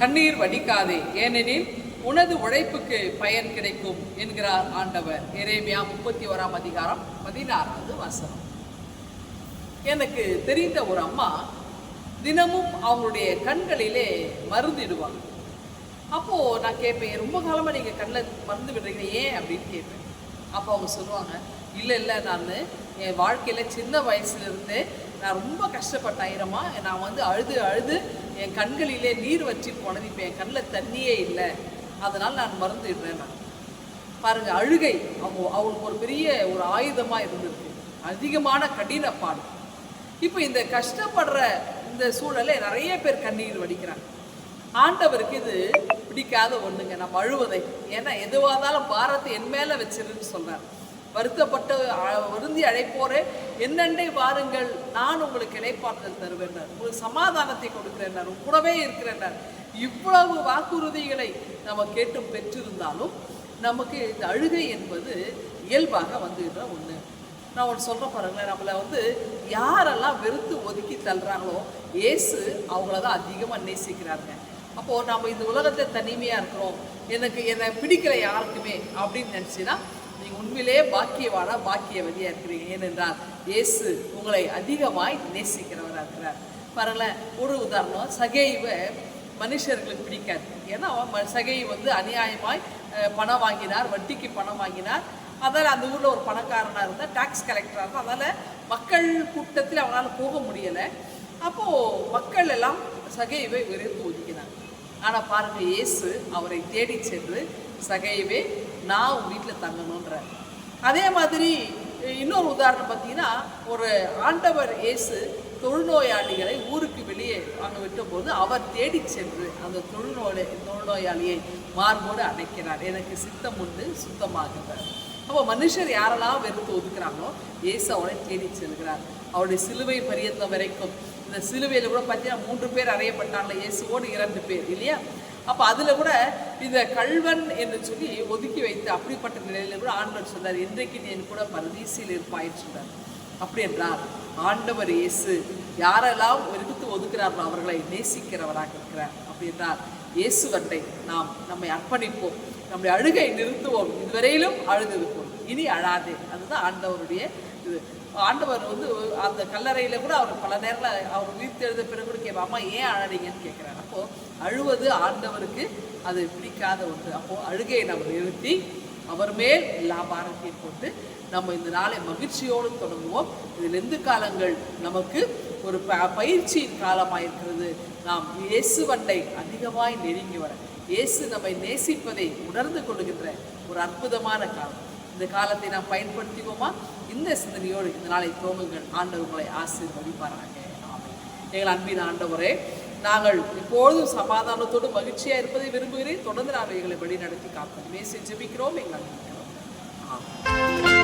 கண்ணீர் வடிக்காதே, ஏனெனில் உனது உழைப்புக்கு பயன் கிடைக்கும் என்கிறார் ஆண்டவர். எரேமியா 31:16. எனக்கு தெரிந்த ஒரு அம்மா தினமும் அவங்களுடைய கண்களிலே மருந்திடுவாங்க. அப்போது நான் கேட்பேன், ரொம்ப காலமாக நீங்கள் கண்ணில் மருந்து விடுறீங்க ஏன் அப்படின்னு கேட்பேன். அப்போ அவங்க சொல்லுவாங்க, இல்லை நான் என் வாழ்க்கையில் சின்ன வயசுலேருந்து நான் ரொம்ப கஷ்டப்பட்டேன் ஐரமா. நான் அழுது அழுது என் கண்களிலே நீர் வற்றி போனது, இப்போ என் கண்ணில் தண்ணியே இல்லை, அதனால் நான் மருந்து இடுறேன். நான் பாருங்கள், அழுகை அவங்களுக்கு ஒரு பெரிய ஒரு ஆயுதமாக இருந்திருக்கு, அதிகமான கடினப்பாடு. இப்போ இந்த கஷ்டப்படுற இந்த சூழலை நிறைய பேர் கண்ணீர் வடிக்கிறாங்க. ஆண்டவருக்கு இது பிடிக்காத ஒன்றுங்க, நம்ம அழுவதை. ஏன்னா எதுவாக இருந்தாலும் பாரத்தை என் மேலே வச்சிருன்னு சொல்கிறார். வருத்தப்பட்டு வருந்தி அழைப்போரே என்னண்டே வாருங்கள், நான் உங்களுக்கு இளைப்பாறுதல் தருவேன், உங்களுக்கு சமாதானத்தை கொடுக்கிறேன், கூடவே இருக்கிறேன். இவ்வளவு வாக்குறுதிகளை நம்ம கேட்டும் பெற்றிருந்தாலும் நமக்கு இந்த அழுகை என்பது இயல்பாக வந்துடுற ஒன்று. நான் ஒன்று சொல்கிறேன் பாருங்களேன், நம்மளை யாரெல்லாம் வெறுத்து ஒதுக்கி தள்ளுறாங்களோ இயேசு அவங்கள தான் அதிகமாக நேசிக்கிறாங்க. அப்போது நம்ம இந்த உலகத்தில் தனிமையாக இருக்கிறோம், என்னை பிடிக்கல யாருக்குமே அப்படின்னு நினச்சின்னா நீங்கள் உண்மையிலே பாக்கியவதியாக இருக்கிறீங்க. ஏனென்றால் இயேசு உங்களை அதிகமாய் நேசிக்கிறவராக இருக்கிறார். பாருங்களேன், ஒரு உதாரணம், சகேயுவை மனுஷர்களுக்கு பிடிக்காது. ஏன்னா சகேயு அநியாயமாய் பணம் வாங்கினார், வட்டிக்கு பணம் வாங்கினார். அதனால் அந்த ஊரில் ஒரு பணக்காரனாக இருந்தால், டாக்ஸ் கலெக்டராக இருந்தால், அதனால் மக்கள் கூட்டத்தில் அவனால் போக முடியலை. அப்போது மக்கள் எல்லாம் சகேயுவை வெறுத்து ஒதுக்கினாங்க. ஆனால் பாருங்கள், இயேசு அவரை தேடி சென்று சகேயுவே நான் உன் வீட்டில் தங்கணுன்றார். அதே மாதிரி இன்னொரு உதாரணம் பார்த்தீங்கன்னா, ஒரு ஆண்டவர் இயேசு தொழுநோயாளிகளை ஊருக்கு வெளியே அங்கே விட்டபோது அவர் தேடி சென்று அந்த தொழுநோயாளியை மார்போடு அடைக்கிறார். எனக்கு சித்தம் உண்டு, சுத்தமாகிறார். அப்போ மனுஷர் யாரெல்லாம் வெறுத்து ஒதுக்குறாங்களோ இயேசு அவரை தேடி செல்கிறார். அவருடைய சிலுவை பரியந்தம் வரைக்கும். இந்த சிலுவையில் கூட பார்த்தீங்கன்னா 3 பேர் அறையப்பட்டாங்களே, இயேசுவோடு 2 பேர் இல்லையா? அப்போ அதில் கூட இந்த கள்வன் என்று சொல்லி ஒதுக்கி வைத்து அப்படிப்பட்ட நிலையில் கூட ஆண்டவர் சொன்னார், இன்றைக்கு நீ என் கூட பரதீசில் இருப்பாயின்னு சொன்னார். அப்படி என்றால் ஆண்டவர் இயேசு யாரெல்லாம் வெறுத்து ஒதுக்குறார்களோ அவர்களை நேசிக்கிறவராக இருக்கிறார். அப்படி என்றால் இயேசுவண்டை நம்மை அர்ப்பணிப்போம், நம்முடைய அழுகை நிறுத்துவோம். இதுவரையிலும் அழுது இருப்போம், இனி அழாதே. அதுதான் ஆண்டவருடைய இது. ஆண்டவர் அந்த கல்லறையில் கூட அவர் பல நேரத்தில் அவர் உயிர்த்து எழுத பிறகு கூட கேட்பா, அம்மா ஏன் அழறீங்கன்னு கேட்குறாரு. அப்போது அழுவது ஆண்டவருக்கு அது பிடிக்காத ஒன்று. அப்போது அழுகையை நம்ம நிறுத்தி அவர் மேல் எல்லா பாரத்தையும் போட்டு நம்ம இந்த நாளை மகிழ்ச்சியோடு தொடங்குவோம். இதில் எந்த காலங்கள் நமக்கு ஒரு பயிற்சியின் காலமாக இருக்கிறது. நாம் இயேசுவண்டை அதிகமாய் நெருங்கி வர, இயேசு நம்மை நேசிப்பதை உணர்ந்து கொள்கின்ற ஒரு அற்புதமான காலம். இந்த காலத்தை நாம் பயன்படுத்திக்குவோமா? இந்த சிந்தனையோடு இந்த நாளை துவங்குங்கள். ஆண்டவர் உங்களை ஆசீர்வதிப்பாராக. ஆமென். எங்கள் அன்பின் ஆண்டவரே, நாங்கள் எப்பொழுதும் சமாதானத்தோடு மகிழ்ச்சியாக இருப்பதை விரும்புகிறேன். தொடர்ந்து நாங்கள் எங்களை வழி நடத்தி காப்போம். மேசி ஜெபிக்கிறோம். எங்கள் அன்பின் ஆமென்.